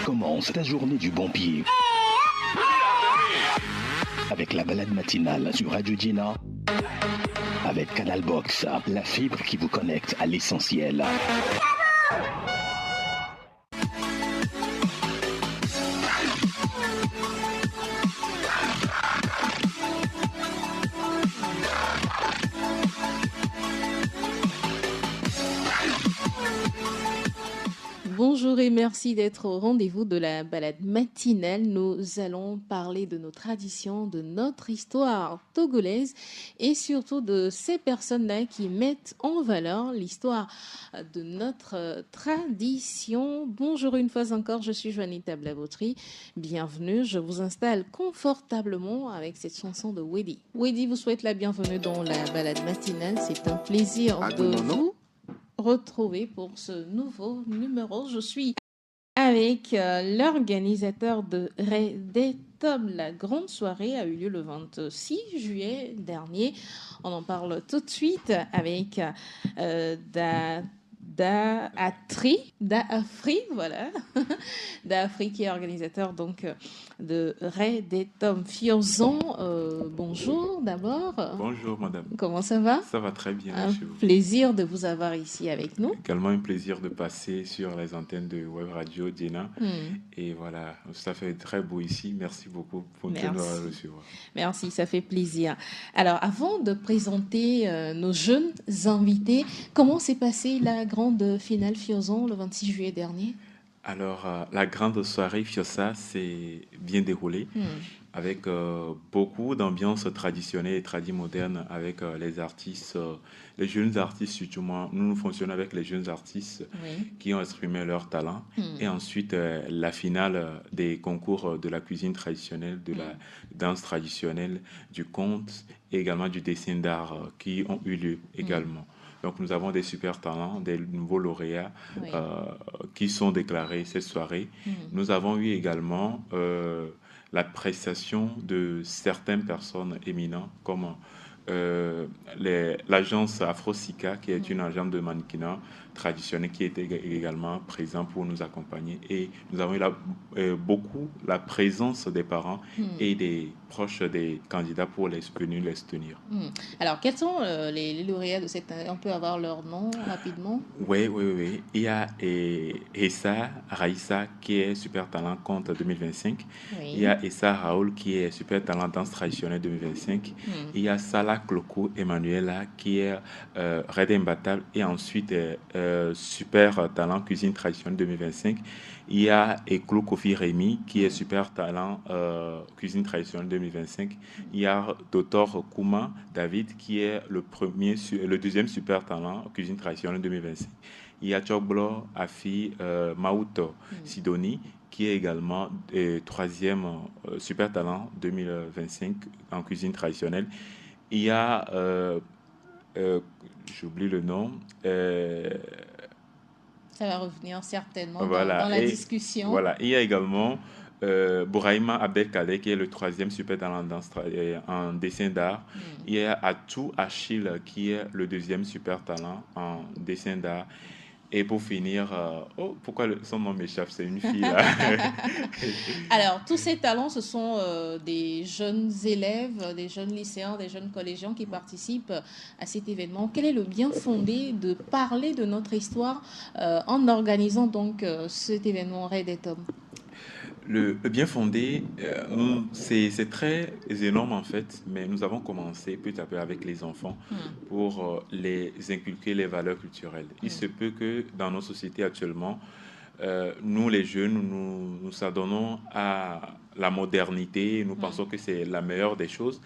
Commence ta journée du bon pied. Avec la balade matinale sur Radio Djena. Avec Canal Box, la fibre qui vous connecte à l'essentiel. Bonjour et merci d'être au rendez-vous de la balade matinale. Nous allons parler de nos traditions, de notre histoire togolaise et surtout de ces personnes-là qui mettent en valeur l'histoire de notre tradition. Bonjour une fois encore, je suis Juanita Blabotry. Bienvenue, je vous installe confortablement avec cette chanson de Weddy. Weddy vous souhaite la bienvenue dans la balade matinale. C'est un plaisir de vous retrouver pour ce nouveau numéro. Je suis avec l'organisateur de Redetom. La grande soirée a eu lieu le 26 juillet dernier. On en parle tout de suite avec Daafri, voilà. Daafri qui est organisateur donc de Redetom Fiozan. Bonjour d'abord. Bonjour madame. Comment ça va? Ça va très bien Un chez vous. plaisir de vous avoir ici avec nous. Également un plaisir de passer sur les antennes de Web Radio Djena. Et voilà, ça fait très beau ici. Merci beaucoup pour nous recevoir. Merci, ça fait plaisir. Alors, avant de présenter nos jeunes invités, comment s'est passée la grande finale Fiozan le 26 juillet dernier? Alors, la grande soirée Fiosa s'est bien déroulée avec beaucoup d'ambiance traditionnelle et tradimoderne avec les artistes, les jeunes artistes surtout. Nous fonctionnons avec les jeunes artistes qui ont exprimé leur talent. Et ensuite, la finale des concours de la cuisine traditionnelle, de la danse traditionnelle, du conte et également du dessin d'art qui ont eu lieu également. Donc nous avons des super talents, des nouveaux lauréats qui sont déclarés cette soirée. Nous avons eu également la prestation de certaines personnes éminentes comme l'agence Afrosica, qui est une agence de mannequinat traditionnelle qui était également présente pour nous accompagner. Et nous avons eu beaucoup la présence des parents et des proches des candidats pour venir les soutenir. Alors, quels sont les lauréats de cette année? On peut avoir leur nom rapidement? Oui. Il y a Essa Raïssa qui est super talent conte 2025. Il y a Essa Raoul qui est super talent danse traditionnelle 2025. Il y a Salah Kloko Emmanuela qui est Red Imbattable et ensuite super talent cuisine traditionnelle 2025. Il y a Eklo Kofi Rémi qui est super talent cuisine traditionnelle 2025. Il y a Dr Kouma David qui est le deuxième super talent cuisine traditionnelle 2025. Il y a Chokblo Afi Mauto Sidoni qui est également troisième super talent 2025 en cuisine traditionnelle. Il y a j'oublie le nom. Ça va revenir certainement dans la discussion. Voilà. Il y a également Bouraïma Abdelkader qui est le troisième super talent en dessin d'art. Il y a Atou Achille qui est le deuxième super talent en dessin d'art. Et pour finir, pourquoi son nom m'échappe? C'est une fille là. Alors, tous ces talents, ce sont des jeunes élèves, des jeunes lycéens, des jeunes collégiens qui participent à cet événement. Quel est le bien fondé de parler de notre histoire en organisant donc cet événement Redetom? Le bien fondé, c'est très énorme en fait, mais nous avons commencé petit à peu avec les enfants pour les inculquer les valeurs culturelles. Il se peut que dans nos sociétés actuellement, nous les jeunes, nous s'adonnons à la modernité, nous pensons que c'est la meilleure des choses,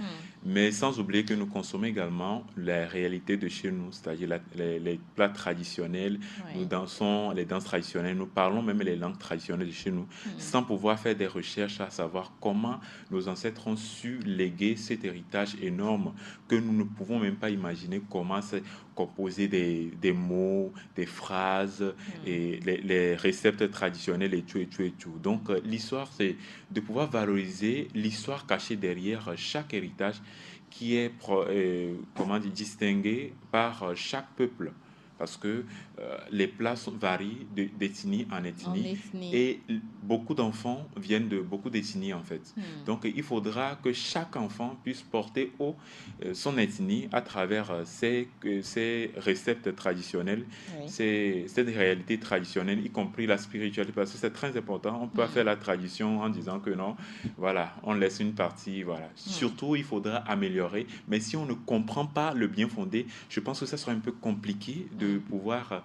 mais sans oublier que nous consommons également la réalité de chez nous, c'est-à-dire les plats traditionnels, nous dansons les danses traditionnelles, nous parlons même les langues traditionnelles de chez nous, sans pouvoir faire des recherches à savoir comment nos ancêtres ont su léguer cet héritage énorme que nous ne pouvons même pas imaginer comment c'est composé des mots, des phrases, et les réceptes traditionnelles et tout. Donc l'histoire, c'est de pouvoir valoriser l'histoire cachée derrière chaque héritage qui est distingué par chaque peuple. Parce que les plats varient d'ethnie en ethnie. Et beaucoup d'enfants viennent de beaucoup d'ethnies en fait. Donc il faudra que chaque enfant puisse porter haut son ethnie à travers ses recettes traditionnelles, cette réalité traditionnelle, y compris la spiritualité, parce que c'est très important. On peut faire la tradition en disant que non, voilà, on laisse une partie, voilà. Surtout, il faudra améliorer, mais si on ne comprend pas le bien fondé, je pense que ça sera un peu compliqué de pouvoir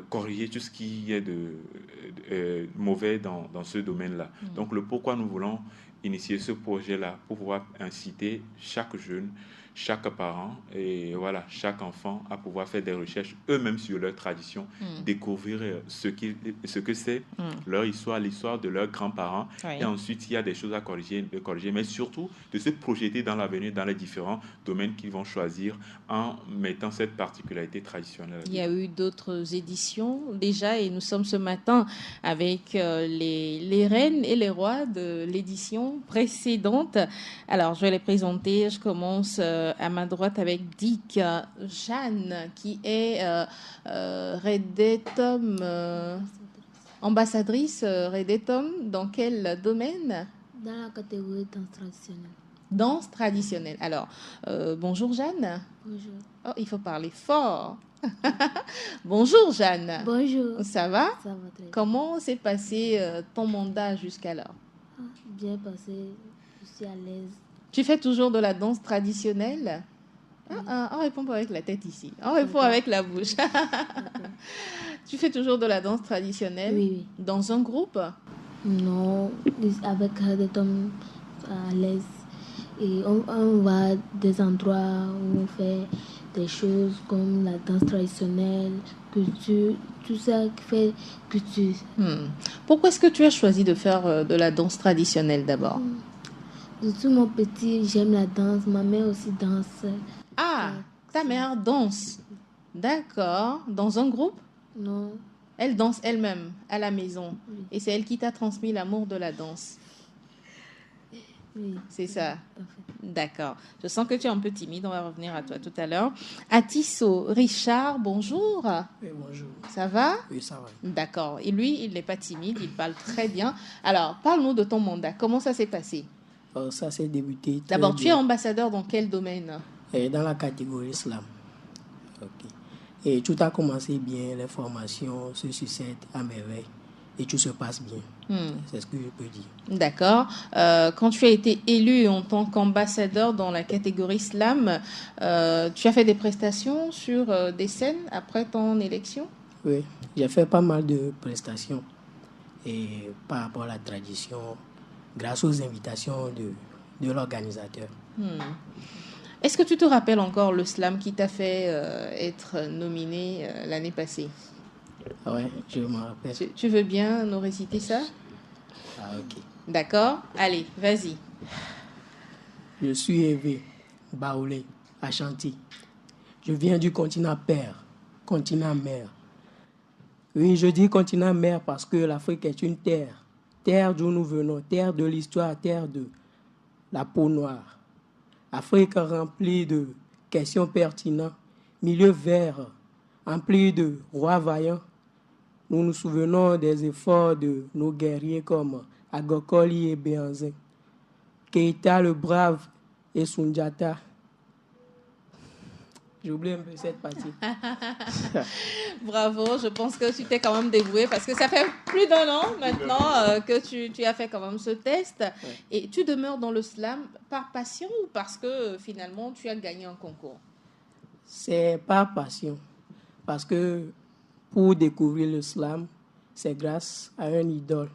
corriger tout ce qui est de mauvais dans ce domaine-là. Donc, le pourquoi nous voulons initier ce projet-là, pour pouvoir inciter chaque jeune, chaque parent et voilà, chaque enfant à pouvoir faire des recherches eux-mêmes sur leur tradition, découvrir ce que c'est, leur histoire, l'histoire de leurs grands-parents. Et ensuite, il y a des choses à corriger, mais surtout de se projeter dans l'avenir, dans les différents domaines qu'ils vont choisir en mettant cette particularité traditionnelle. Il y a eu d'autres éditions déjà et nous sommes ce matin avec les reines et les rois de l'édition précédente. Alors, je vais les présenter. Je commence à ma droite avec Dick. Jeanne, qui est Redetom, ambassadrice Redetom. Dans quel domaine? Dans la catégorie danse traditionnelle. Danse traditionnelle. Alors, bonjour Jeanne. Bonjour. Oh, il faut parler fort. Bonjour Jeanne. Bonjour. Ça va? Ça va très bien. Comment s'est passé ton mandat jusqu'alors? Bien passé, je suis à l'aise. Tu fais toujours de la danse traditionnelle? On répond pas avec la tête ici. On répond avec la bouche. Tu fais toujours de la danse traditionnelle? Oui. Dans un groupe? Non, avec des hommes à l'aise. Et on va à des endroits où on fait des choses comme la danse traditionnelle, culture, tout ça qui fait culture. Pourquoi est-ce que tu as choisi de faire de la danse traditionnelle d'abord? Depuis mon petit, j'aime la danse. Ma mère aussi danse. Ah, ta mère danse. D'accord. Dans un groupe? Non. Elle danse elle-même à la maison. Oui. Et c'est elle qui t'a transmis l'amour de la danse. Oui. C'est ça. Parfait. D'accord. Je sens que tu es un peu timide. On va revenir à toi tout à l'heure. Atisso, Richard, bonjour. Oui, bonjour. Ça va? Oui, ça va. D'accord. Et lui, il n'est pas timide. Il parle très bien. Alors, parle-nous de ton mandat. Comment ça s'est passé? Ça s'est débuté. D'abord, tu es ambassadeur dans quel domaine? Dans la catégorie islam. Okay. Et tout a commencé bien. Les formations se succèdent à merveille. Et tout se passe bien. C'est ce que je peux dire. D'accord. Quand tu as été élu en tant qu'ambassadeur dans la catégorie islam, tu as fait des prestations sur des scènes après ton élection? Oui, j'ai fait pas mal de prestations. Et par rapport à la tradition, grâce aux invitations de l'organisateur. Est-ce que tu te rappelles encore le slam qui t'a fait être nominé l'année passée? Oui, je me rappelle. Tu veux bien nous réciter ça? Ah, ok. D'accord. Allez, vas-y. Je suis Évé, Baoulé, Ashanti. Je viens du continent Père, continent Mère. Oui, je dis continent Mère parce que l'Afrique est une terre. Terre d'où nous venons, terre de l'histoire, terre de la peau noire. Afrique remplie de questions pertinentes, milieu vert, empli de rois vaillants. Nous nous souvenons des efforts de nos guerriers comme Agokoli et Béanzin, Keïta le brave et Sundiata. J'ai oublié un peu cette partie. Bravo, je pense que tu t'es quand même dévoué parce que ça fait plus d'1 an maintenant que tu as fait quand même ce test. Ouais. Et tu demeures dans le slam par passion ou parce que finalement tu as gagné un concours? C'est par passion. Parce que pour découvrir le slam, c'est grâce à un idole,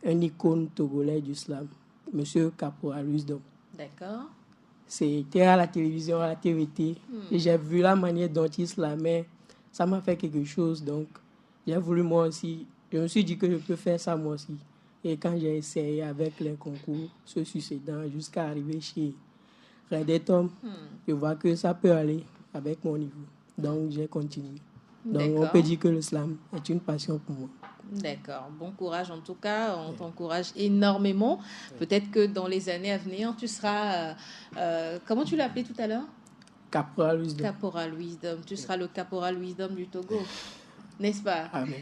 un icône togolais du slam, M. Caporal Wisdom. D'accord. C'était à la télévision, à la TVT. Et j'ai vu la manière dont il slamait. Ça m'a fait quelque chose. Donc, j'ai voulu moi aussi. Je me suis dit que je peux faire ça moi aussi. Et quand j'ai essayé avec les concours, se succédant, jusqu'à arriver chez Redetom, je vois que ça peut aller avec mon niveau. Donc, j'ai continué. Donc, on peut dire que le slam est une passion pour moi. D'accord. Bon courage en tout cas. On t'encourage énormément. Peut-être que dans les années à venir, tu seras... comment tu l'as appelé tout à l'heure? Caporal Wisdom. Caporal Wisdom. Tu seras le Caporal Wisdom du Togo. N'est-ce pas? Amen.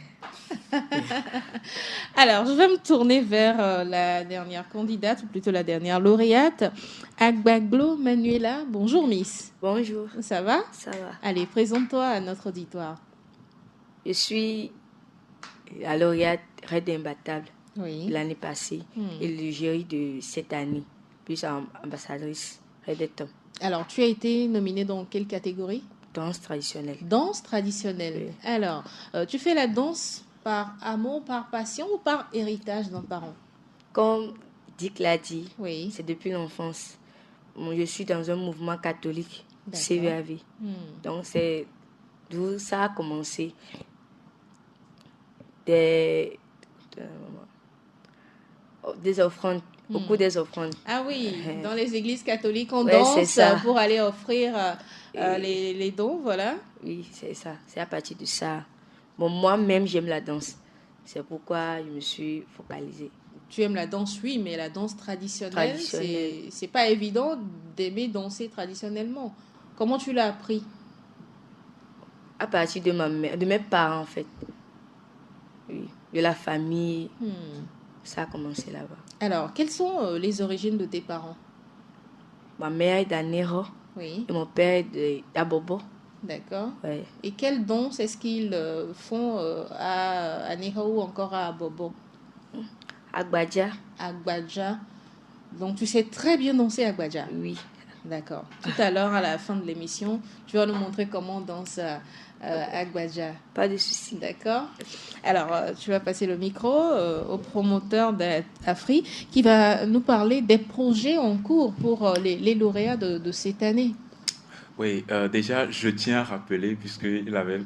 Alors, je vais me tourner vers la dernière candidate, ou plutôt la dernière lauréate, Agbaglo Manuela. Bonjour, Miss. Bonjour, Ça va? ça va. Allez, présente-toi à notre auditoire. Je suis la lauréate Red Imbattable Oui. l'année passée et le jury de cette année, plus ambassadrice Red Etom. Alors, tu as été nominée dans quelle catégorie? Danse traditionnelle. Danse traditionnelle. Oui. Alors, tu fais la danse par amour, par passion ou par héritage d'un parent? Comme Dick l'a dit, Oui. c'est depuis l'enfance. Je suis dans un mouvement catholique, D'accord. CVAV. Donc, c'est d'où ça a commencé. Des offrandes, beaucoup des offrandes. Ah oui, dans les églises catholiques, on Ouais, danse c'est ça. pour aller offrir les dons, voilà. Oui, c'est ça. C'est à partir de ça. Bon, moi-même, j'aime la danse. C'est pourquoi je me suis focalisée. Tu aimes la danse, oui, mais la danse traditionnelle, Traditionnelle. c'est pas évident d'aimer danser traditionnellement. Comment tu l'as appris? À partir de ma mère, de mes parents, en fait. Oui, de la famille. Ça a commencé là-bas. Alors, quelles sont les origines de tes parents? Ma mère est d'Anero Oui, et mon père est d'Abobo. d'accord. Ouais. Et quelle danse est-ce qu'ils font à Neho ou encore à Bobo? Agbadja, À Gbadja. Donc, tu sais très bien danser à Gbadja. oui. D'accord. Tout à l'heure, à la fin de l'émission, tu vas nous montrer comment on danse à Gbadja. Pas de souci. D'accord. Alors, tu vas passer le micro au promoteur d'Afri qui va nous parler des projets en cours pour les lauréats de cette année. Oui, déjà, je tiens à rappeler, puisqu'il avait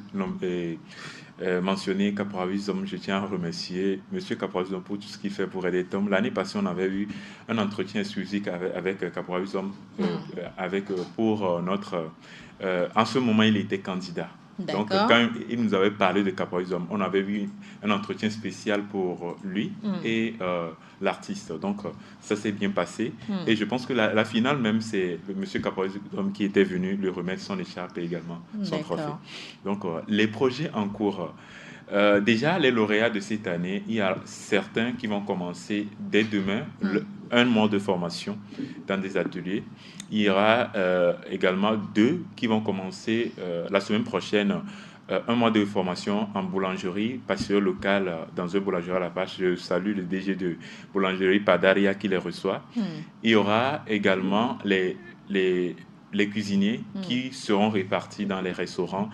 mentionné Caporal Wisdom, je tiens à remercier M. Caporal Wisdom pour tout ce qu'il fait pour aider Tom. L'année passée, on avait eu un entretien exclusif avec Caporal Wisdom pour notre... en ce moment, il était candidat. Donc, quand il nous avait parlé de Caporal Wisdom, on avait eu un entretien spécial pour lui et l'artiste. Donc, ça s'est bien passé. Et je pense que la finale, même, c'est M. Caporal Wisdom qui était venu lui remettre son écharpe et également son trophée. Donc, les projets en cours. Déjà, les lauréats de cette année, il y a certains qui vont commencer dès demain un mois de formation dans des ateliers. Il y aura également 2 qui vont commencer la semaine prochaine un mois de formation en boulangerie, pâtisserie locale dans un boulangerie à la page. Je salue le DG de boulangerie Padaria qui les reçoit. Il y aura également les cuisiniers qui seront répartis dans les restaurants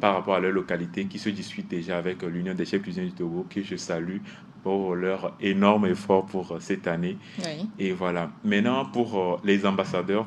par rapport à leur localité, qui se disputent déjà avec l'Union des chefs cuisiniers du Togo, que je salue pour leur énorme effort pour cette année. Oui. Et voilà. Maintenant, pour les ambassadeurs,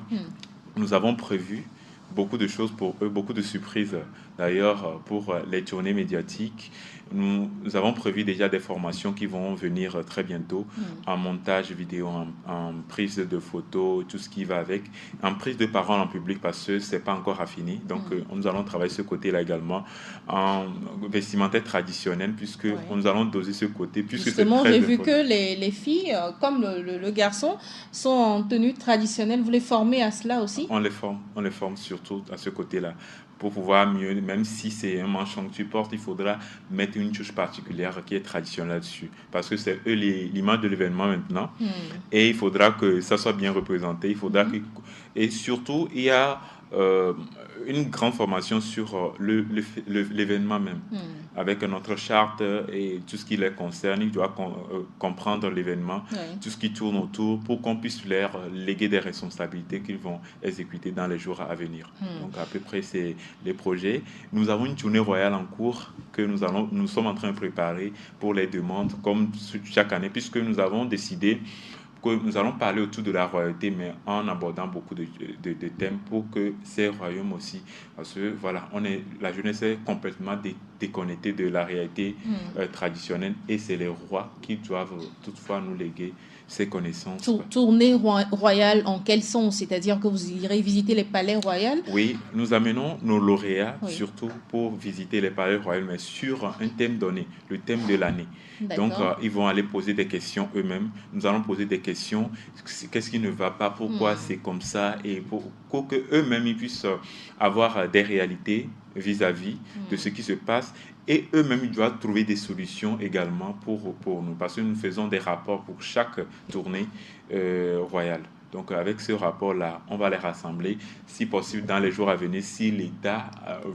nous avons prévu beaucoup de choses pour eux, beaucoup de surprises. D'ailleurs, pour les tournées médiatiques, nous avons prévu déjà des formations qui vont venir très bientôt en montage vidéo, en prise de photos, tout ce qui va avec, en prise de parole en public parce que ce n'est pas encore affiné. Donc, nous allons travailler ce côté-là également en vestimentaire traditionnel puisque nous allons doser ce côté. Justement, j'ai vu que les filles, comme le garçon, sont en tenue traditionnelle. Vous les formez à cela aussi? On les forme surtout à ce côté-là. Pour pouvoir mieux, même si c'est un manchon que tu portes, il faudra mettre une touche particulière qui est traditionnelle dessus. Parce que c'est eux l'image de l'événement maintenant. Et il faudra que ça soit bien représenté. Il faudra et surtout, il y a une grande formation sur l'événement même. Avec notre charte et tout ce qui les concerne. Ils doivent comprendre l'événement, tout ce qui tourne autour pour qu'on puisse leur léguer des responsabilités qu'ils vont exécuter dans les jours à venir. Donc à peu près, c'est les projets. Nous avons une tournée royale en cours que nous sommes en train de préparer pour les demandes, comme chaque année, puisque nous avons décidé que nous allons parler autour de la royauté, mais en abordant beaucoup de thèmes pour que ces royaumes aussi, parce que voilà, la jeunesse est complètement déconnectée de la réalité traditionnelle et c'est les rois qui doivent toutefois nous léguer ces connaissances. Tournée royale en quel sens? C'est-à-dire que vous irez visiter les palais royaux? Oui, nous amenons nos lauréats surtout pour visiter les palais royaux, mais sur un thème donné, le thème de l'année. Donc, ils vont aller poser des questions eux-mêmes. Nous allons poser des questions questions, qu'est-ce qui ne va pas, pourquoi c'est comme ça, et pour qu'eux-mêmes ils puissent avoir des réalités vis-à-vis de ce qui se passe, et eux-mêmes ils doivent trouver des solutions également pour nous, parce que nous faisons des rapports pour chaque tournée royale. Donc avec ce rapport-là, on va les rassembler, si possible dans les jours à venir, si l'État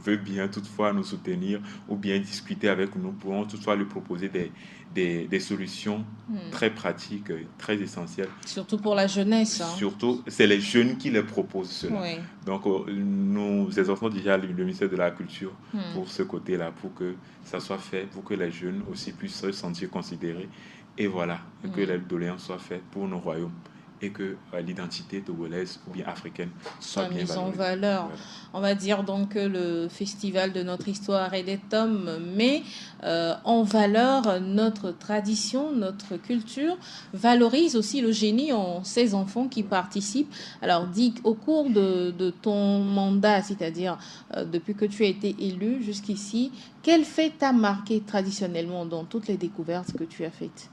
veut bien toutefois nous soutenir ou bien discuter avec nous, pouvons toutefois lui proposer des solutions très pratiques, très essentielles. Surtout pour la jeunesse. Surtout, c'est les jeunes qui les proposent cela. Oui. Donc nous exhortons déjà le ministère de la Culture pour ce côté-là, pour que ça soit fait, pour que les jeunes aussi puissent se sentir considérés, et voilà, que les doléances soient faites pour nos royaumes, et que l'identité togolaise ou bien africaine soit bien mise en valorisée. valeur. Voilà. On va dire donc que le festival de notre histoire et des tomes met en valeur notre tradition, notre culture, valorise aussi le génie en ces enfants qui participent. Alors dis, au cours de ton mandat, c'est-à-dire depuis que tu as été élu jusqu'ici, quel fait t'a marqué traditionnellement dans toutes les découvertes que tu as faites?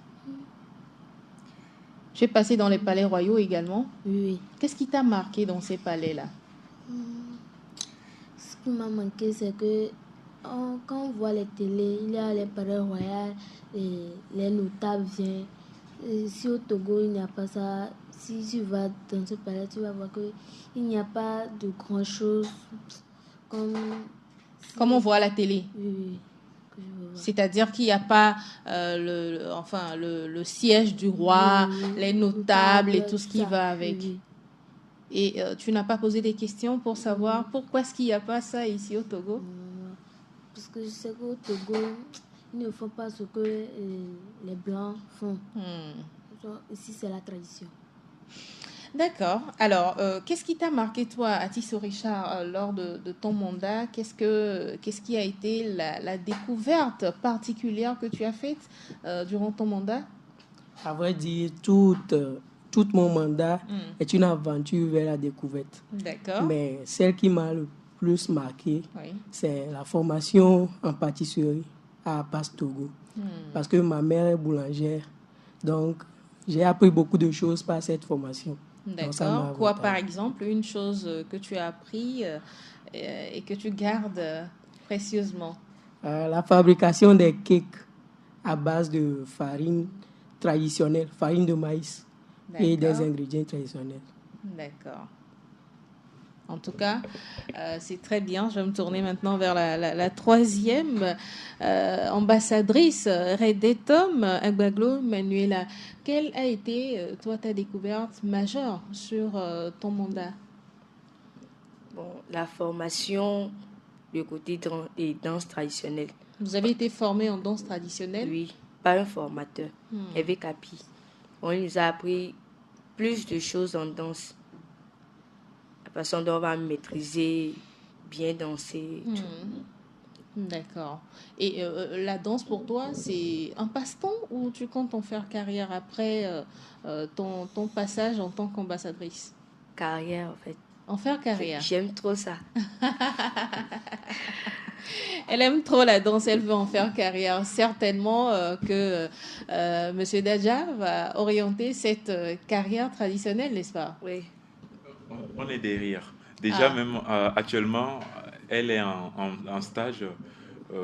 Tu es passé dans les palais royaux également. Oui. Qu'est-ce qui t'a marqué dans ces palais-là? Ce qui m'a manqué, c'est que quand on voit les télés, il y a les palais royaux, les notables viennent. Et si au Togo, il n'y a pas ça, si tu vas dans ce palais, tu vas voir qu'il n'y a pas de grand-chose comme on voit à la télé. Oui. C'est-à-dire qu'il n'y a pas le siège du roi, les notables et tout ce qui va avec. Oui. Et tu n'as pas posé des questions pour savoir pourquoi est-ce qu'il n'y a pas ça ici au Togo? Parce que je sais qu'au Togo, ils ne font pas ce que les Blancs font. Ici, c'est la tradition. D'accord. Alors, qu'est-ce qui t'a marqué, toi, Atisso Richard, lors de ton mandat? Qu'est-ce qui a été la découverte particulière que tu as faite durant ton mandat? À vrai dire, tout mon mandat est une aventure vers la découverte. D'accord. Mais celle qui m'a le plus marqué, c'est la formation en pâtisserie à Passe Togo. Parce que ma mère est boulangère. Donc, j'ai appris beaucoup de choses par cette formation. D'accord. Quoi, par exemple, une chose que tu as appris et que tu gardes précieusement? La fabrication des cakes à base de farine traditionnelle, farine de maïs et des ingrédients traditionnels. D'accord. En tout cas, c'est très bien. Je vais me tourner maintenant vers la troisième ambassadrice, Redetom Agbaglo Manuela. Quelle a été, toi, ta découverte majeure sur ton mandat? Bon, la formation du côté des danses traditionnelles. Vous avez été formé en danse traditionnelle? Oui, par un formateur, Hervé Capi. On nous a appris plus de choses en danse. La façon dont on va maîtriser, bien danser. D'accord. Et la danse pour toi, c'est un passe-temps ou tu comptes en faire carrière après ton passage en tant qu'ambassadrice? Carrière, en fait. En faire carrière? J'aime trop ça. Elle aime trop la danse, elle veut en faire carrière. Certainement que M. Dadja va orienter cette carrière traditionnelle, n'est-ce pas? Oui. On est derrière. Déjà, même actuellement, elle est en stage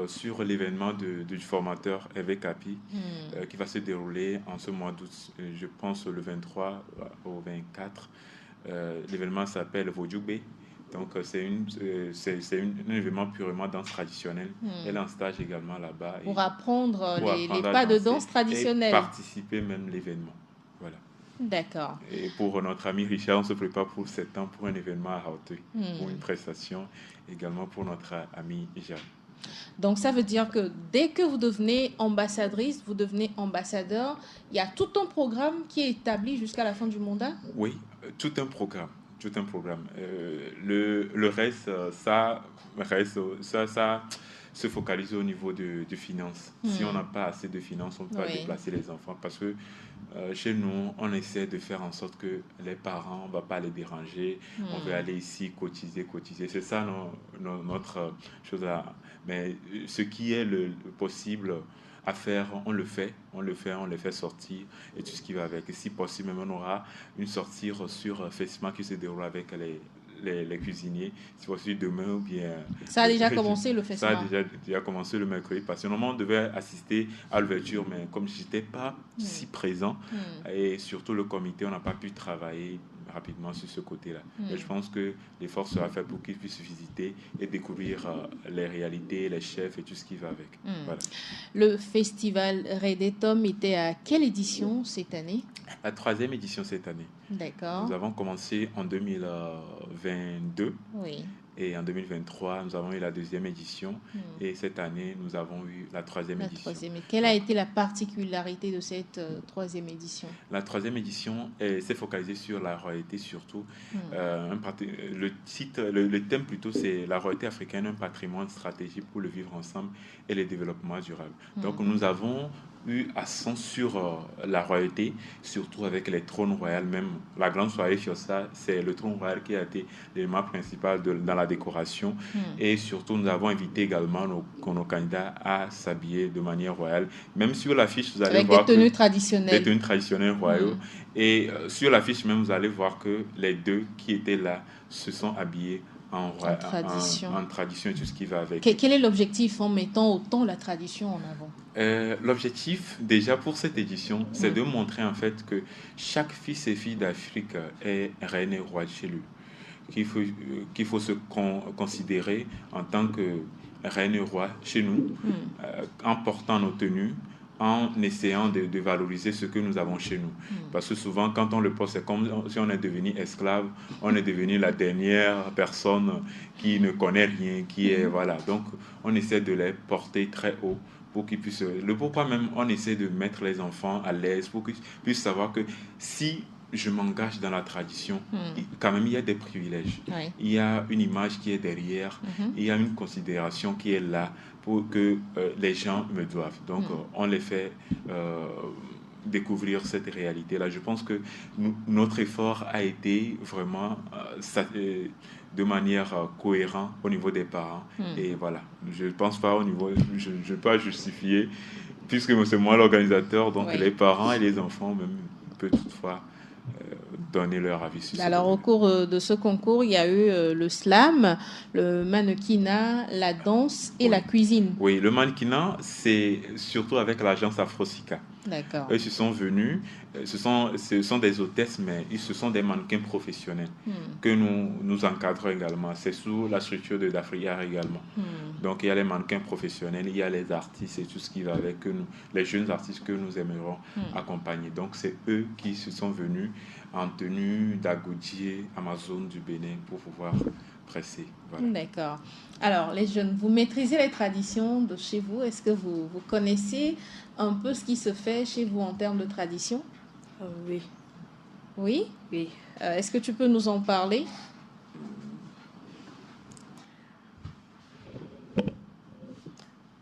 sur l'événement du formateur Hervé Capi qui va se dérouler en ce mois d'août, je pense le 23 au 24. L'événement s'appelle Vodjoubé. Donc, c'est un événement purement danse traditionnelle. Elle est en stage également là-bas. Pour apprendre les pas de danse traditionnelle. Et participer même à l'événement. Voilà. D'accord. Et pour notre ami Richard, on se prépare pour 7 ans pour un événement à Hauteuil, pour une prestation également pour notre ami Jean. Donc ça veut dire que dès que vous devenez ambassadrice, vous devenez ambassadeur, il y a tout un programme qui est établi jusqu'à la fin du mandat? Oui, tout un programme. Le reste, ça se focalise au niveau de finances. Si on n'a pas assez de finances, on peut pas déplacer les enfants parce que chez nous, on essaie de faire en sorte que les parents, on ne va pas les déranger. On veut aller ici, cotiser. C'est ça notre chose là. Mais ce qui est le possible à faire, on le fait, on les fait sortir et tout ce qui va avec. Et si possible, même on aura une sortie sur festival qui se déroule avec les cuisiniers, si possible demain ou bien... Ça a déjà commencé le Ça a festival? déjà commencé le mercredi, parce que normalement on devait assister à l'ouverture, mais comme je n'étais pas si présent, et surtout le comité, on n'a pas pu travailler rapidement sur ce côté-là. Et je pense que l'effort sera fait pour qu'ils puissent visiter et découvrir les réalités, les chefs et tout ce qui va avec. Voilà. Le festival Redetom était à quelle édition cette année? La 3e édition cette année. D'accord. Nous avons commencé en 2022. Oui. Et en 2023, nous avons eu la 2e édition. Et cette année, nous avons eu la 3e édition. Et quelle a été la particularité de cette 3e édition? La 3e édition s'est focalisée sur la royauté surtout. Le thème plutôt, c'est la royauté africaine, un patrimoine stratégique pour le vivre ensemble et le développement durable. Donc nous avons eu accent sur la royauté, surtout avec les trônes royaux. Même la grande soirée sur ça, c'est le trône royal qui a été l'élément principal dans la décoration. Et surtout, nous avons invité également nos candidats à s'habiller de manière royale. Même sur l'affiche, vous allez voir des tenues traditionnelles. Des tenues traditionnelles royaux. Et sur l'affiche même, vous allez voir que les deux qui étaient là se sont habillés en tradition et tout ce qui va avec. Quel est l'objectif en mettant autant la tradition en avant? L'objectif déjà pour cette édition, c'est de montrer en fait que chaque fils et fille d'Afrique est reine et roi chez lui. Qu'il faut se considérer en tant que reine et roi chez nous, en portant nos tenues, en essayant de valoriser ce que nous avons chez nous. Parce que souvent, quand on le porte, c'est comme si on est devenu esclave, on est devenu la dernière personne qui ne connaît rien, qui est... Voilà. Donc, on essaie de les porter très haut pour qu'ils puissent... Le pourquoi même, on essaie de mettre les enfants à l'aise, pour qu'ils puissent savoir que si je m'engage dans la tradition, quand même, il y a des privilèges. Oui. Il y a une image qui est derrière, il y a une considération qui est là pour que les gens me doivent. Donc, on les fait découvrir cette réalité-là. Je pense que notre effort a été vraiment de manière cohérente au niveau des parents. Et voilà, je ne pense pas au niveau... Je ne vais pas justifier, puisque c'est moi l'organisateur, donc les parents et les enfants même peuvent toutefois donner leur avis sur ça. Alors, au cours de ce concours, il y a eu le slam, le mannequinat, la danse et la cuisine. Oui, le mannequinat, c'est surtout avec l'agence Afrosica. D'accord. Eux, ils sont venus, ce sont des hôtesses, mais ce sont des mannequins professionnels que nous encadrons également. C'est sous la structure de d'Afriar également. Donc, il y a les mannequins professionnels, il y a les artistes et tout ce qui va avec les jeunes artistes que nous aimerons accompagner. Donc, c'est eux qui se sont venus en tenue d'Agodier, Amazon du Bénin, pour pouvoir presser. Voilà. D'accord. Alors, les jeunes, vous maîtrisez les traditions de chez vous. Est-ce que vous connaissez un peu ce qui se fait chez vous en termes de tradition? Oui. Oui? Oui. Est-ce que tu peux nous en parler?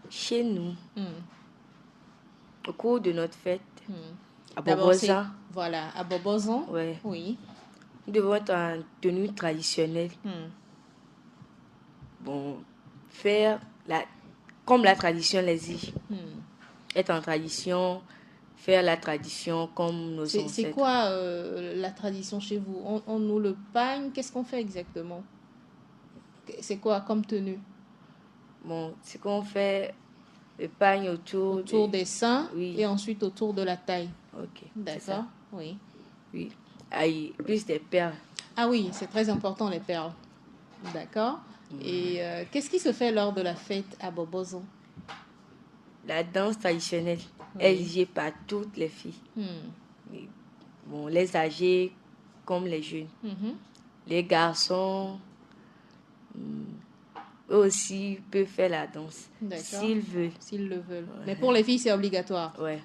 Chez nous, au cours de notre fête, à D'abord, Bobozan, voilà, à Bobozan. ouais, Oui. nous devons être en tenue traditionnelle. Bon, faire comme la tradition l'exige. Être en tradition, faire la tradition comme nos ancêtres. C'est quoi la tradition chez vous? On nous le pagne? Qu'est-ce qu'on fait exactement? C'est quoi comme tenue? Bon, c'est qu'on fait le pagne autour des seins, oui. Et ensuite autour de la taille. Ok. D'accord. Oui. Oui. Aïe, plus des perles. Ah oui, c'est très important les perles. D'accord. Et qu'est-ce qui se fait lors de la fête à Bobozan? La danse traditionnelle est exigée par toutes les filles. Bon, les âgés comme les jeunes. Les garçons, eux aussi peuvent faire la danse. S'ils veulent. S'ils le veulent. Ouais. Mais pour les filles, c'est obligatoire. Ouais.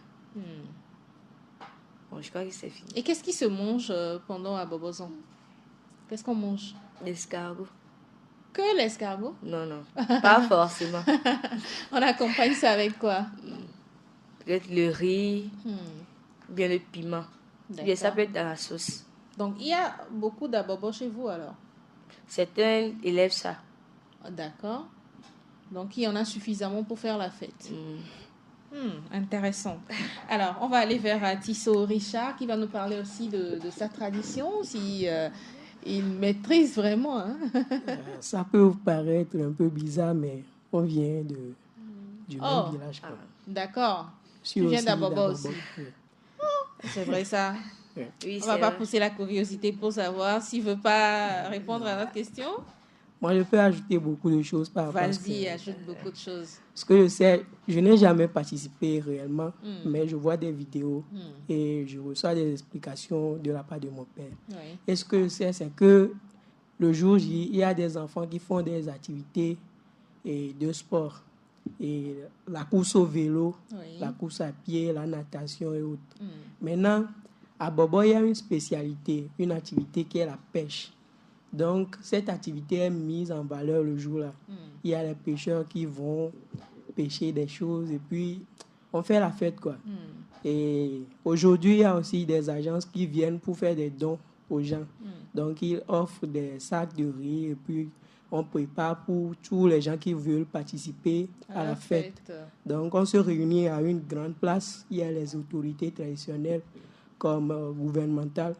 Bon, je crois que c'est fini. Et qu'est-ce qui se mange pendant à Bobozan? Qu'est-ce qu'on mange? L'escargot. Que l'escargot? Non, non, pas forcément. On accompagne ça avec quoi? Peut-être le riz, bien le piment. Bien, ça peut être dans la sauce. Donc, il y a beaucoup d'abobo chez vous alors? Certains élèvent ça. D'accord. Donc, il y en a suffisamment pour faire la fête. Intéressant. Alors, on va aller vers Tissot Richard qui va nous parler aussi de sa tradition, si il maîtrise vraiment. Hein. Ça peut vous paraître un peu bizarre, mais on vient du même village. Quoi. D'accord. Tu viens d'Abobo aussi. Oui. C'est vrai ça. Oui. Oui, On va pas pousser la curiosité pour savoir s'il veut pas répondre à notre question. Moi, je peux ajouter beaucoup de choses par rapport à ce Vas-y, ajoute beaucoup de choses. Ce que je sais, je n'ai jamais participé réellement, mais je vois des vidéos et je reçois des explications de la part de mon père. Oui. Et ce que je sais, c'est que le jour J, il y a des enfants qui font des activités de sport. Et la course au vélo, la course à pied, la natation et autres. Maintenant, à Bobo, il y a une spécialité, une activité qui est la pêche. Donc, cette activité est mise en valeur le jour-là. Il y a les pêcheurs qui vont pêcher des choses et puis on fait la fête, quoi. Et aujourd'hui, il y a aussi des agences qui viennent pour faire des dons aux gens. Donc, ils offrent des sacs de riz et puis on prépare pour tous les gens qui veulent participer à la fête. Donc, on se réunit à une grande place. Il y a les autorités traditionnelles comme gouvernementales.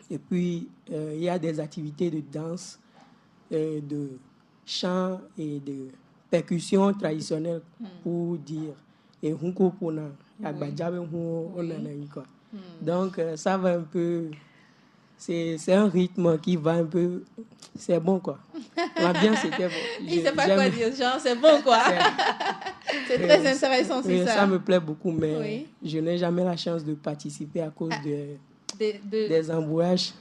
Et puis, il y a des activités de danse, de chant et de percussion traditionnelle pour dire. Et donc, ça va un peu... C'est un rythme qui va un peu... C'est bon, quoi. L'ambiance, c'était bon. Il ne sait pas quoi dire, genre, c'est bon, quoi. C'est très intéressant, c'est ça. Ça me plaît beaucoup, mais je n'ai jamais la chance de participer à cause des embrouillages.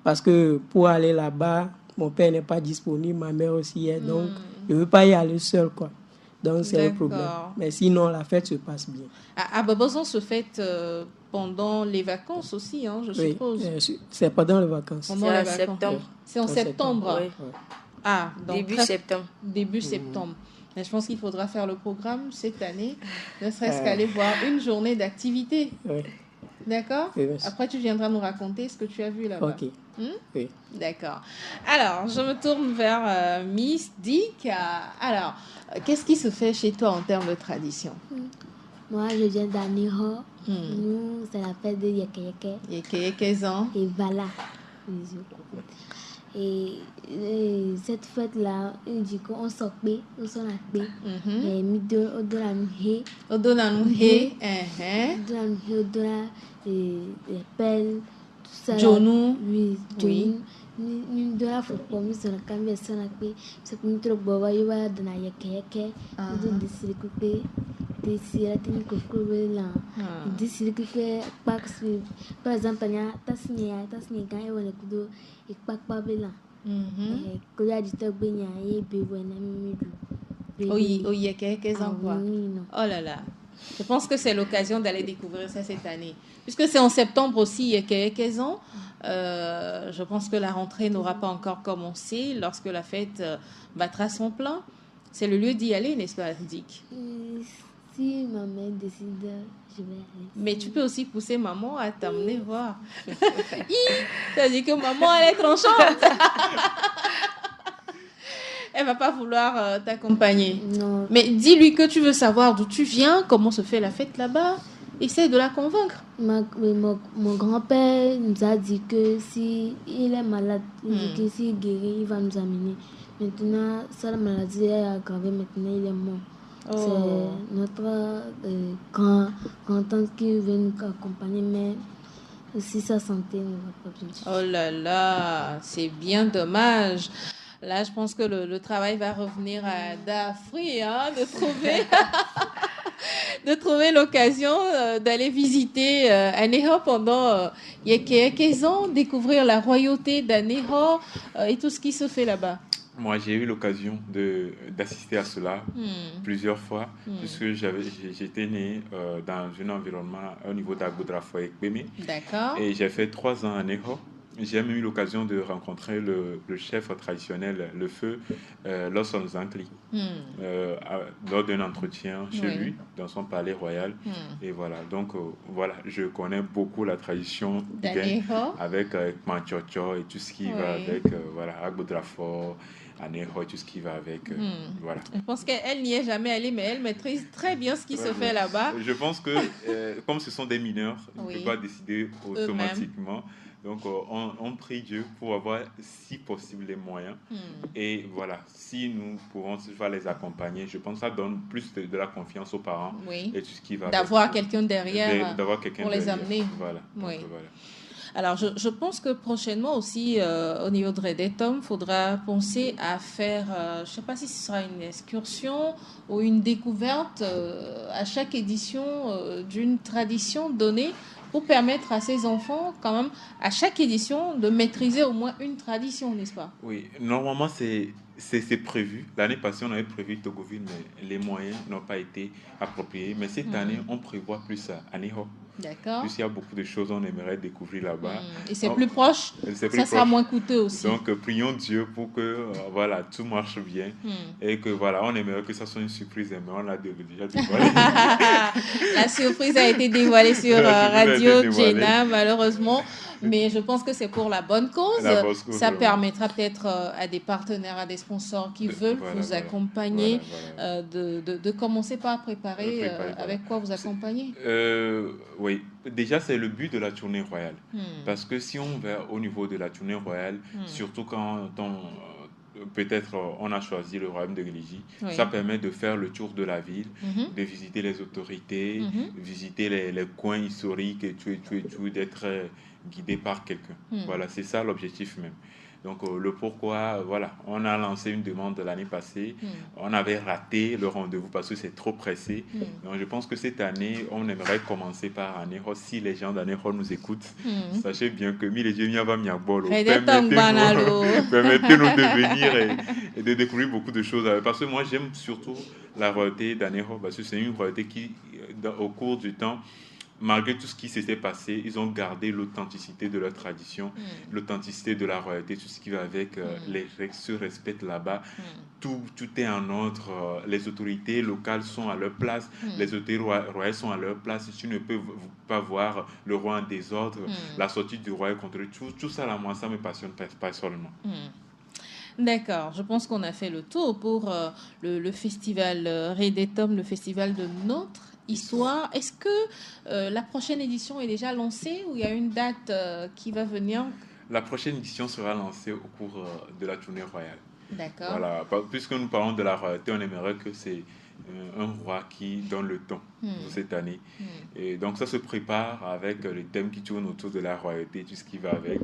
Parce que pour aller là-bas, mon père n'est pas disponible, ma mère aussi est. Donc, je ne veux pas y aller seul, quoi. Donc, c'est le problème. Mais sinon, la fête se passe bien. À Bobozon se fête pendant les vacances aussi, hein, je suppose. C'est pendant les vacances. C'est en septembre. C'est en septembre. Oui. Ah, donc début septembre. Début septembre. Mais je pense qu'il faudra faire le programme cette année, ne serait-ce qu'aller voir une journée d'activité. Oui. D'accord? Oui. Après, tu viendras nous raconter ce que tu as vu là-bas. Ok. Oui. D'accord. Alors, je me tourne vers Miss Dick. Alors, qu'est-ce qui se fait chez toi en termes de tradition? Moi, je viens d'Aniho. Nous, c'est la fête de Yeke Yeke. Yeke Yekezan. Et voilà. Et cette fête-là, on dit qu'on s'en a fait. Et on donne les pelles, tout ça. Jonou. Oui, Jonou. Nous donne la photo pour nous, on a quand même ça a fait. C'est que nous trouvons boba, il va donner Yeke Yeke. Nous donne des circuits. Desira tini kokoro la desira que par exemple nya tasnia gan e wona kudo ikpakpa bela ko ya di togbe nya e be wona midu oui quelques endroits. Oh là là, je pense que c'est l'occasion d'aller découvrir ça cette année puisque c'est en septembre aussi il y a quelques ans. Je pense que la rentrée n'aura pas encore commencé lorsque la fête battra son plein. C'est le lieu d'y aller, n'est-ce pas, Dick? Si maman décide, je vais aller. Mais tu peux aussi pousser maman à t'amener voir. Ça dit que maman, elle est tranchante. Elle va pas vouloir t'accompagner. Non. Mais dis-lui que tu veux savoir d'où tu viens, comment se fait la fête là-bas. Essaye de la convaincre. Mon grand-père nous a dit que si il est malade, il dit que s'il guérit, il va nous amener. Maintenant, sa maladie est aggravée, maintenant il est mort. Oh. C'est notre grand-tante qui veut nous accompagner, mais aussi sa santé ne va pas bien. Oh là là, c'est bien dommage. Là, je pense que le travail va revenir à Dafri, hein, de trouver l'occasion d'aller visiter Aného pendant quelques ans, découvrir la royauté d'Aného et tout ce qui se fait là-bas. Moi, j'ai eu l'occasion d'assister à cela plusieurs fois, puisque j'étais né dans un environnement au niveau d'Agoudra Foyekbeme. D'accord. Et j'ai fait 3 ans à Neho. j'ai même eu l'occasion de rencontrer le chef traditionnel, le feu, Lawson Zankli, lors d'un entretien chez lui, dans son palais royal. Et voilà, donc voilà, je connais beaucoup la tradition Guinée avec Manchocho et tout ce qui va avec, voilà, Agbodrafort, Aneho, tout ce qui va avec. Voilà. Je pense qu'elle n'y est jamais allée, mais elle maîtrise très bien ce qui se fait là-bas. Je pense que, comme ce sont des mineurs, ils ne peuvent pas décider automatiquement. Donc, on prie Dieu pour avoir, si possible, les moyens. Et voilà, si nous pouvons les accompagner, je pense que ça donne plus de la confiance aux parents. Et tout ce qui va d'avoir quelqu'un derrière pour les amener. Voilà. Donc, voilà. Alors, je pense que prochainement aussi, au niveau de Redetom, il faudra penser à faire, je ne sais pas si ce sera une excursion ou une découverte à chaque édition d'une tradition donnée pour permettre à ces enfants, quand même, à chaque édition, de maîtriser au moins une tradition, n'est-ce pas? Oui, normalement, c'est prévu. L'année passée, on avait prévu Togoville, mais les moyens n'ont pas été appropriés. Mais cette année, on prévoit plus à Aneho. D'accord. Plus il y a beaucoup de choses qu'on aimerait découvrir là-bas. Et c'est plus proche, ça sera moins coûteux aussi. Donc, prions Dieu pour que voilà, tout marche bien et que voilà, on aimerait que ça soit une surprise, mais on l'a déjà dévoilé. La surprise a été dévoilée sur Radio Jena, malheureusement. Mais je pense que c'est pour la bonne cause. Ça permettra peut-être à des partenaires, à des sponsors qui veulent vous accompagner, de commencer par préparer avec quoi vous accompagner. Oui, déjà c'est le but de la tournée royale. Parce que si on va au niveau de la tournée royale, surtout quand peut-être on a choisi le royaume de Glégie, ça permet de faire le tour de la ville, de visiter les autorités, visiter les coins historiques et tout, d'être guidé par quelqu'un. Voilà, c'est ça l'objectif même. Donc le pourquoi, voilà, on a lancé une demande l'année passée, on avait raté le rendez-vous parce que c'est trop pressé. Donc je pense que cette année, on aimerait commencer par Aneho. Si les gens d'Aneho nous écoutent, sachez bien que permettez-nous de venir et de découvrir beaucoup de choses. Parce que moi, j'aime surtout la royauté d'Aneho, parce que c'est une royauté qui, au cours du temps, malgré tout ce qui s'était passé, ils ont gardé l'authenticité de leur tradition, l'authenticité de la royauté, tout ce qui va avec, les règles se respectent là-bas, tout est en ordre, les autorités locales sont à leur place, les autorités royales sont à leur place, tu ne peux pas voir le roi en désordre, la sortie du roi contre tout ça, là, moi, ça me passionne personnellement. D'accord, je pense qu'on a fait le tour pour le festival Redetom, le festival de notre histoire. Est-ce que la prochaine édition est déjà lancée ou il y a une date qui va venir? La prochaine édition sera lancée au cours de la tournée royale. D'accord. Voilà, puisque nous parlons de la royauté, on aimerait que c'est un roi qui donne le ton pour cette année. Et donc ça se prépare avec les thèmes qui tournent autour de la royauté, tout ce qui va avec.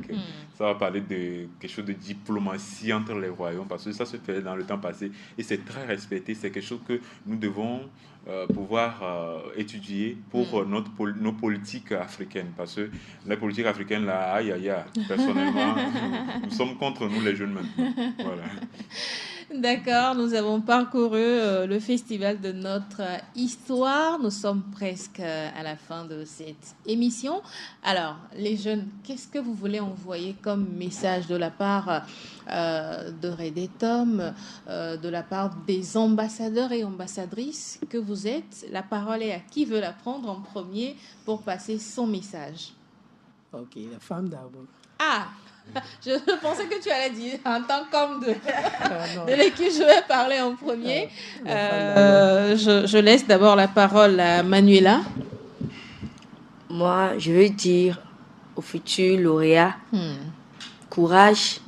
Ça va parler de quelque chose de diplomatie entre les royaumes, parce que ça se fait dans le temps passé et c'est très respecté. C'est quelque chose que nous devons pouvoir étudier pour nos politiques africaines, parce que les politiques africaines là, aïe aïe aïe, personnellement nous sommes contre nous les jeunes maintenant. Voilà. D'accord, nous avons parcouru le festival de notre histoire. Nous sommes presque à la fin de cette émission. Alors, les jeunes, qu'est-ce que vous voulez envoyer comme message de la part de Redetom, de la part des ambassadeurs et ambassadrices que vous êtes? La parole est à qui veut la prendre en premier pour passer son message. Ok, la femme d'abord. Ah! Je pensais que tu allais dire en tant qu'homme de l'équipe, je vais parler en premier. Je laisse d'abord la parole à Manuela. Moi, je veux dire aux futurs lauréats, courage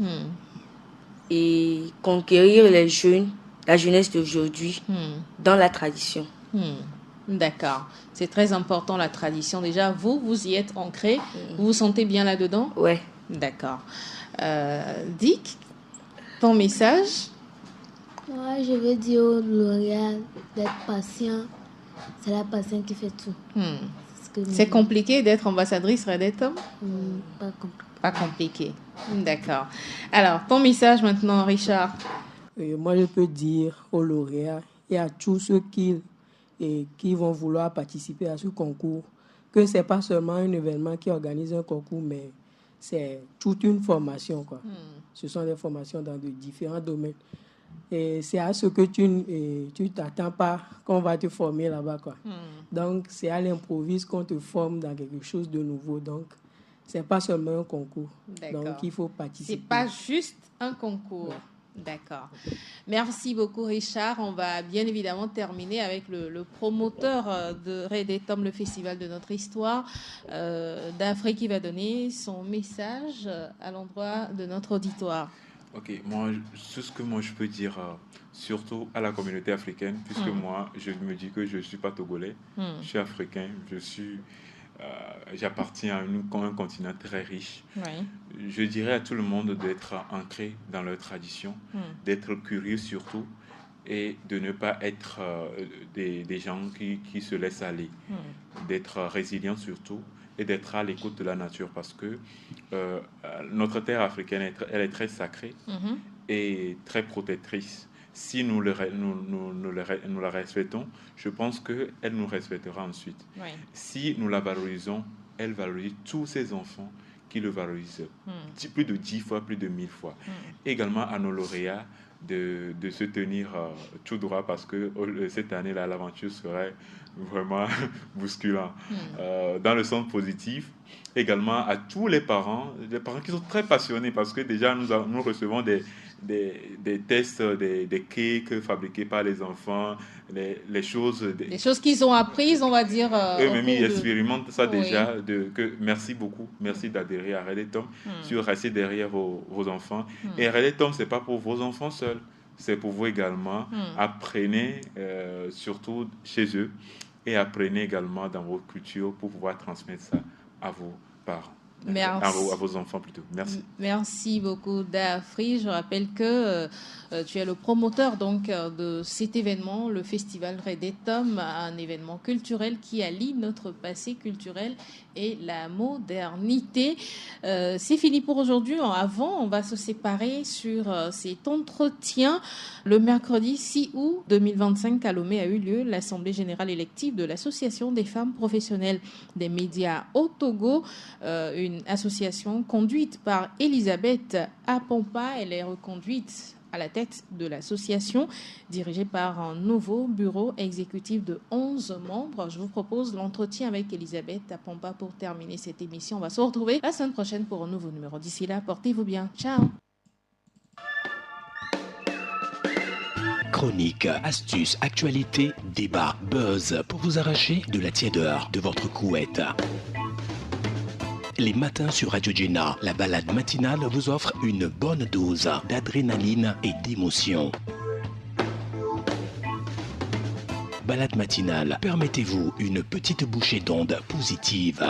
et conquérir les jeunes, la jeunesse d'aujourd'hui dans la tradition. D'accord. C'est très important la tradition. Déjà, vous y êtes ancré. Vous vous sentez bien là-dedans? Ouais. D'accord. Dick, ton message? Moi, je veux dire aux lauréats d'être patient. C'est la patience qui fait tout. C'est compliqué d'être ambassadrice Redetom? Pas compliqué. Pas compliqué. D'accord. Alors, ton message maintenant, Richard? Moi, je peux dire aux lauréats et à tous ceux qui vont vouloir participer à ce concours que ce n'est pas seulement un événement qui organise un concours, mais c'est toute une formation, quoi. Ce sont des formations dans de différents domaines. Et c'est à ce que tu t'attends pas qu'on va te former là-bas, quoi. Donc, c'est à l'improviste qu'on te forme dans quelque chose de nouveau. Donc, c'est pas seulement un concours. D'accord. Donc, il faut participer. C'est pas juste un concours. Ouais. D'accord. Merci beaucoup, Richard. On va bien évidemment terminer avec le promoteur de Redetom, le festival de notre histoire, d'Afrique, qui va donner son message à l'endroit de notre auditoire. Ok, moi, tout ce que moi je peux dire, surtout à la communauté africaine, puisque moi, je me dis que je ne suis pas togolais, je suis africain, j'appartiens à un continent très riche. Oui. Je dirais à tout le monde d'être ancré dans leur tradition, d'être curieux surtout, et de ne pas être des gens qui se laissent aller, d'être résilient surtout, et d'être à l'écoute de la nature, parce que notre terre africaine, elle est très sacrée et très protectrice. Si nous la respectons, je pense qu'elle nous respectera ensuite. Oui. Si nous la valorisons, elle valorise tous ses enfants qui le valorisent plus de 10 fois, plus de 1000 fois. Également à nos lauréats de se tenir tout droit, parce que cette année-là, l'aventure serait vraiment bousculant. Dans le sens positif, également à tous les parents qui sont très passionnés, parce que déjà nous recevons des tests, des cakes fabriqués par les enfants, les choses... Les choses qu'ils ont apprises, on va dire... Eux-mêmes, ils expérimentent ça déjà. Oui. Merci beaucoup. Merci d'adhérer à Redetom, sur rester derrière vos enfants. Et Redetom, ce n'est pas pour vos enfants seuls, c'est pour vous également. Apprenez surtout chez eux, et apprenez également dans votre culture pour pouvoir transmettre ça à vos parents. Merci. À vos enfants plutôt. Merci. Merci beaucoup, Dafri. Je rappelle que tu es le promoteur donc de cet événement, le festival Redetom, un événement culturel qui allie notre passé culturel et la modernité. C'est fini pour aujourd'hui. Avant, on va se séparer sur cet entretien. Le mercredi 6 août 2025, à Lomé a eu lieu l'Assemblée générale élective de l'Association des femmes professionnelles des médias au Togo, une association conduite par Elisabeth Apompa. Elle est reconduite à la tête de l'association, dirigée par un nouveau bureau exécutif de 11 membres. Je vous propose l'entretien avec Elisabeth Apompa pour terminer cette émission. On va se retrouver la semaine prochaine pour un nouveau numéro. D'ici là, portez-vous bien. Ciao. Chroniques, astuces, actualités, débats, buzz pour vous arracher de la tiédeur de votre couette. Les matins sur Radio Gina, la balade matinale vous offre une bonne dose d'adrénaline et d'émotion. Balade matinale, permettez-vous une petite bouchée d'ondes positive.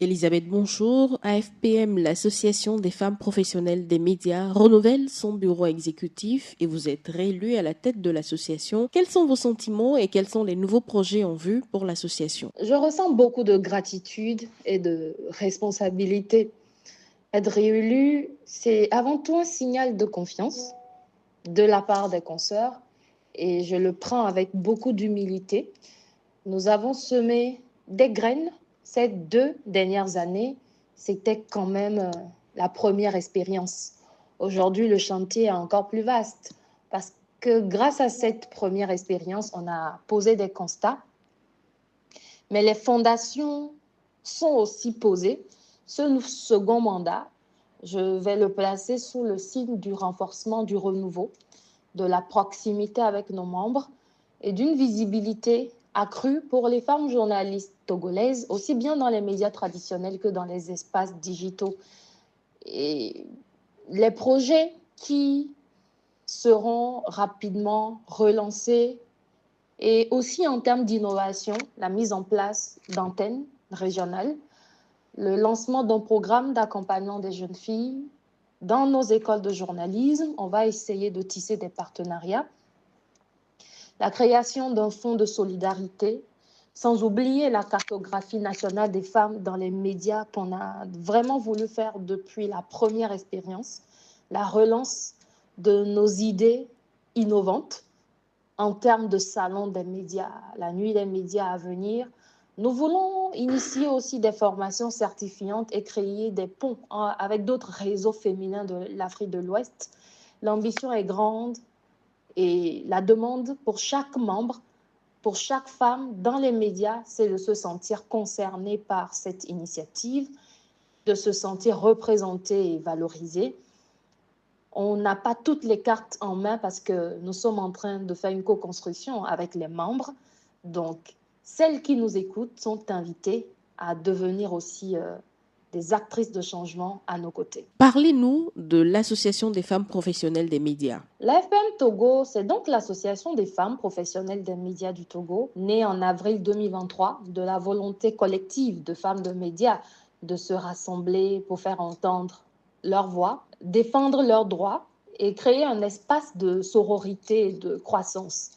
Elisabeth, bonjour. AFPM, l'Association des femmes professionnelles des médias, renouvelle son bureau exécutif et vous êtes réélue à la tête de l'association. Quels sont vos sentiments et quels sont les nouveaux projets en vue pour l'association? Je ressens beaucoup de gratitude et de responsabilité. Être réélue, c'est avant tout un signal de confiance de la part des consoeurs et je le prends avec beaucoup d'humilité. Nous avons semé des graines. Ces 2 dernières années, c'était quand même la première expérience. Aujourd'hui, le chantier est encore plus vaste parce que grâce à cette première expérience, on a posé des constats. Mais les fondations sont aussi posées. Ce second mandat, je vais le placer sous le signe du renforcement du renouveau, de la proximité avec nos membres et d'une visibilité accrue pour les femmes journalistes togolaises, aussi bien dans les médias traditionnels que dans les espaces digitaux. Et les projets qui seront rapidement relancés et aussi en termes d'innovation, la mise en place d'antennes régionales, le lancement d'un programme d'accompagnement des jeunes filles dans nos écoles de journalisme. On va essayer de tisser des partenariats. La création d'un fonds de solidarité, sans oublier la cartographie nationale des femmes dans les médias qu'on a vraiment voulu faire depuis la première expérience, la relance de nos idées innovantes en termes de salon des médias, la nuit des médias à venir. Nous voulons initier aussi des formations certifiantes et créer des ponts avec d'autres réseaux féminins de l'Afrique de l'Ouest. L'ambition est grande et la demande pour chaque membre, pour chaque femme dans les médias, c'est de se sentir concernée par cette initiative, de se sentir représentée et valorisée. On n'a pas toutes les cartes en main parce que nous sommes en train de faire une co-construction avec les membres. Donc, celles qui nous écoutent sont invitées à devenir aussi des actrices de changement à nos côtés. Parlez-nous de l'Association des femmes professionnelles des médias. L'AFPM Togo, c'est donc l'Association des femmes professionnelles des médias du Togo, née en avril 2023 de la volonté collective de femmes de médias de se rassembler pour faire entendre leur voix, défendre leurs droits et créer un espace de sororité et de croissance.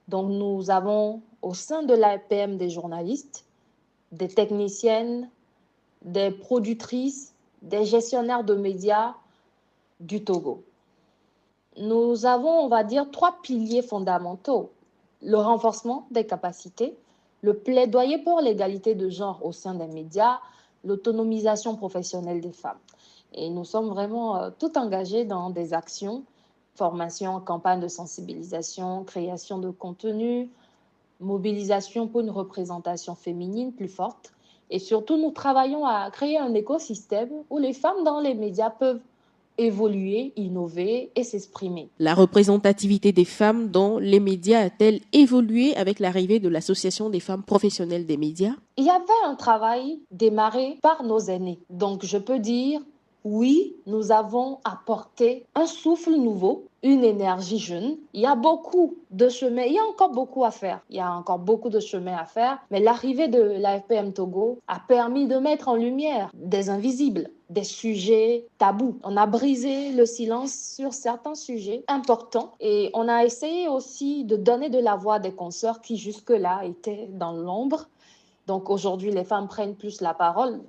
Donc nous avons au sein de l'AFPM des journalistes, des techniciennes, des productrices, des gestionnaires de médias du Togo. Nous avons, on va dire, 3 piliers fondamentaux. Le renforcement des capacités, le plaidoyer pour l'égalité de genre au sein des médias, l'autonomisation professionnelle des femmes. Et nous sommes vraiment tout engagés dans des actions, formation, campagne de sensibilisation, création de contenu, mobilisation pour une représentation féminine plus forte. Et surtout, nous travaillons à créer un écosystème où les femmes dans les médias peuvent évoluer, innover et s'exprimer. La représentativité des femmes dans les médias a-t-elle évolué avec l'arrivée de l'Association des femmes professionnelles des médias? Il y avait un travail démarré par nos aînés. Donc, je peux dire, oui, nous avons apporté un souffle nouveau, une énergie jeune. Il y a beaucoup de chemin, il y a encore beaucoup à faire. Il y a encore beaucoup de chemin à faire. Mais l'arrivée de l'AFPM Togo a permis de mettre en lumière des invisibles, des sujets tabous. On a brisé le silence sur certains sujets importants et on a essayé aussi de donner de la voix à des consoeurs qui jusque-là étaient dans l'ombre. Donc aujourd'hui, les femmes prennent plus la parole,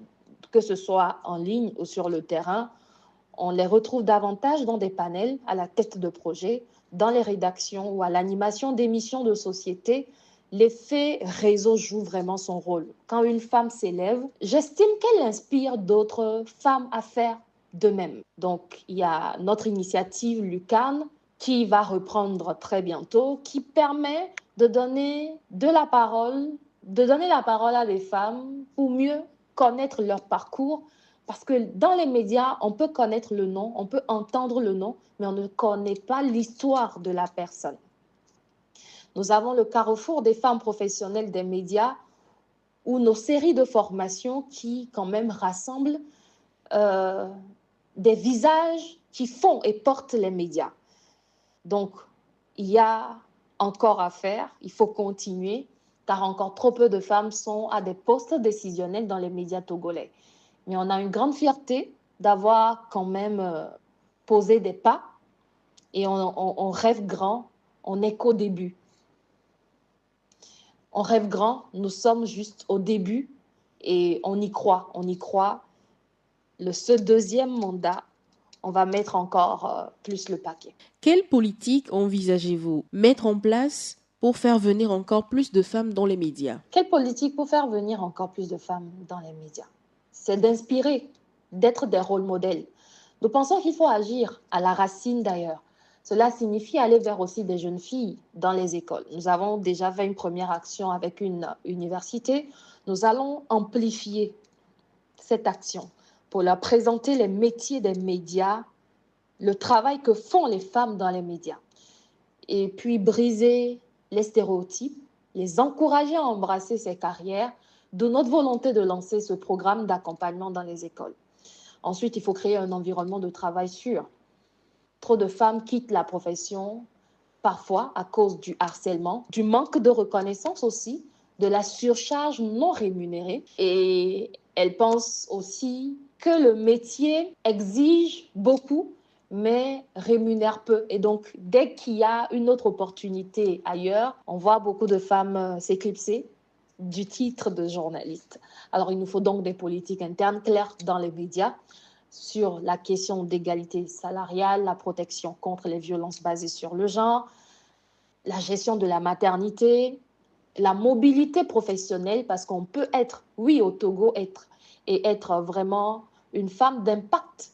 que ce soit en ligne ou sur le terrain. On les retrouve davantage dans des panels, à la tête de projet, dans les rédactions ou à l'animation d'émissions de société. L'effet réseau joue vraiment son rôle. Quand une femme s'élève, j'estime qu'elle inspire d'autres femmes à faire de même. Donc, il y a notre initiative Lucarne qui va reprendre très bientôt, qui permet de donner la parole à des femmes pour mieux connaître leur parcours. Parce que dans les médias, on peut connaître le nom, on peut entendre le nom, mais on ne connaît pas l'histoire de la personne. Nous avons le carrefour des femmes professionnelles des médias ou nos séries de formations qui quand même rassemblent des visages qui font et portent les médias. Donc, il y a encore à faire, il faut continuer, car encore trop peu de femmes sont à des postes décisionnels dans les médias togolais. Mais on a une grande fierté d'avoir quand même posé des pas et on rêve grand, on n'est qu'au début. On rêve grand, nous sommes juste au début et on y croit. Ce deuxième mandat, on va mettre encore plus le paquet. Quelle politique envisagez-vous mettre en place pour faire venir encore plus de femmes dans les médias? Quelle politique pour faire venir encore plus de femmes dans les médias? C'est d'inspirer, d'être des rôles modèles. Nous pensons qu'il faut agir à la racine d'ailleurs. Cela signifie aller vers aussi des jeunes filles dans les écoles. Nous avons déjà fait une première action avec une université. Nous allons amplifier cette action pour leur présenter les métiers des médias, le travail que font les femmes dans les médias. Et puis briser les stéréotypes, les encourager à embrasser ces carrières, de notre volonté de lancer ce programme d'accompagnement dans les écoles. Ensuite, il faut créer un environnement de travail sûr. Trop de femmes quittent la profession, parfois à cause du harcèlement, du manque de reconnaissance aussi, de la surcharge non rémunérée. Et elles pensent aussi que le métier exige beaucoup, mais rémunère peu. Et donc, dès qu'il y a une autre opportunité ailleurs, on voit beaucoup de femmes s'éclipser du titre de journaliste. Alors, il nous faut donc des politiques internes claires dans les médias, sur la question d'égalité salariale, la protection contre les violences basées sur le genre, la gestion de la maternité, la mobilité professionnelle, parce qu'on peut être, oui, au Togo, être vraiment une femme d'impact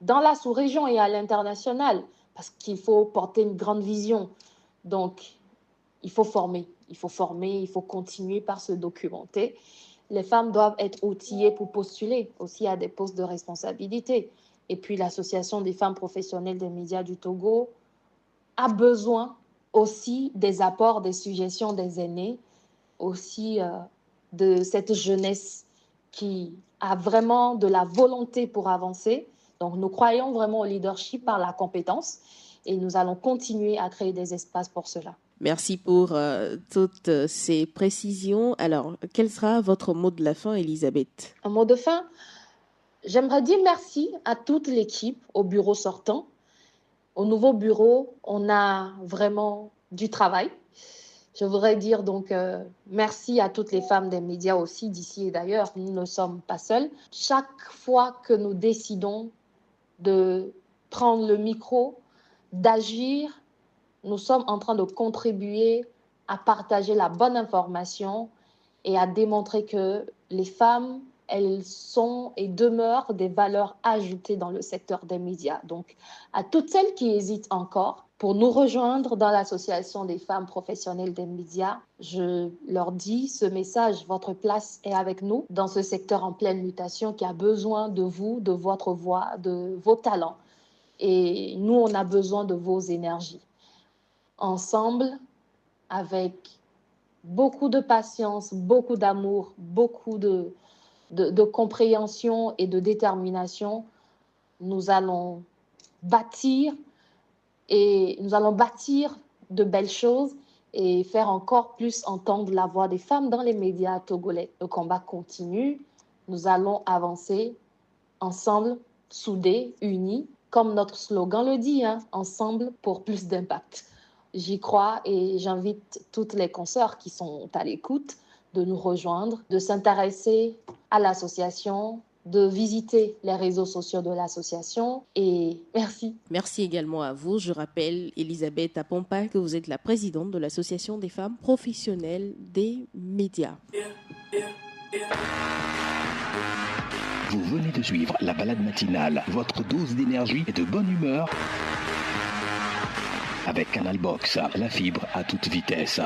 dans la sous-région et à l'international, parce qu'il faut porter une grande vision. Donc, il faut former, il faut continuer par se documenter. Les femmes doivent être outillées pour postuler aussi à des postes de responsabilité. Et puis, l'Association des femmes professionnelles des médias du Togo a besoin aussi des apports, des suggestions des aînés, aussi de cette jeunesse qui a vraiment de la volonté pour avancer. Donc, nous croyons vraiment au leadership par la compétence et nous allons continuer à créer des espaces pour cela. Merci pour toutes ces précisions. Alors, quel sera votre mot de la fin, Elisabeth? Un mot de fin, j'aimerais dire merci à toute l'équipe au bureau sortant. Au nouveau bureau, on a vraiment du travail. Je voudrais dire donc merci à toutes les femmes des médias aussi, d'ici et d'ailleurs. Nous ne sommes pas seuls. Chaque fois que nous décidons de prendre le micro, d'agir, nous sommes en train de contribuer à partager la bonne information et à démontrer que les femmes, elles sont et demeurent des valeurs ajoutées dans le secteur des médias. Donc, à toutes celles qui hésitent encore pour nous rejoindre dans l'Association des femmes professionnelles des médias, je leur dis ce message, votre place est avec nous dans ce secteur en pleine mutation qui a besoin de vous, de votre voix, de vos talents. Et nous, on a besoin de vos énergies. Ensemble, avec beaucoup de patience, beaucoup d'amour, beaucoup de compréhension et de détermination, nous allons bâtir de belles choses et faire encore plus entendre la voix des femmes dans les médias togolais. Le combat continue, nous allons avancer ensemble, soudés, unis, comme notre slogan le dit, ensemble pour plus d'impact. J'y crois et j'invite toutes les consoeurs qui sont à l'écoute de nous rejoindre, de s'intéresser à l'association, de visiter les réseaux sociaux de l'association et merci. Merci également à vous. Je rappelle, Elisabeth Apompa, que vous êtes la présidente de l'Association des femmes professionnelles des médias. Vous venez de suivre la balade matinale, votre dose d'énergie et de bonne humeur avec Canal Box, la fibre à toute vitesse.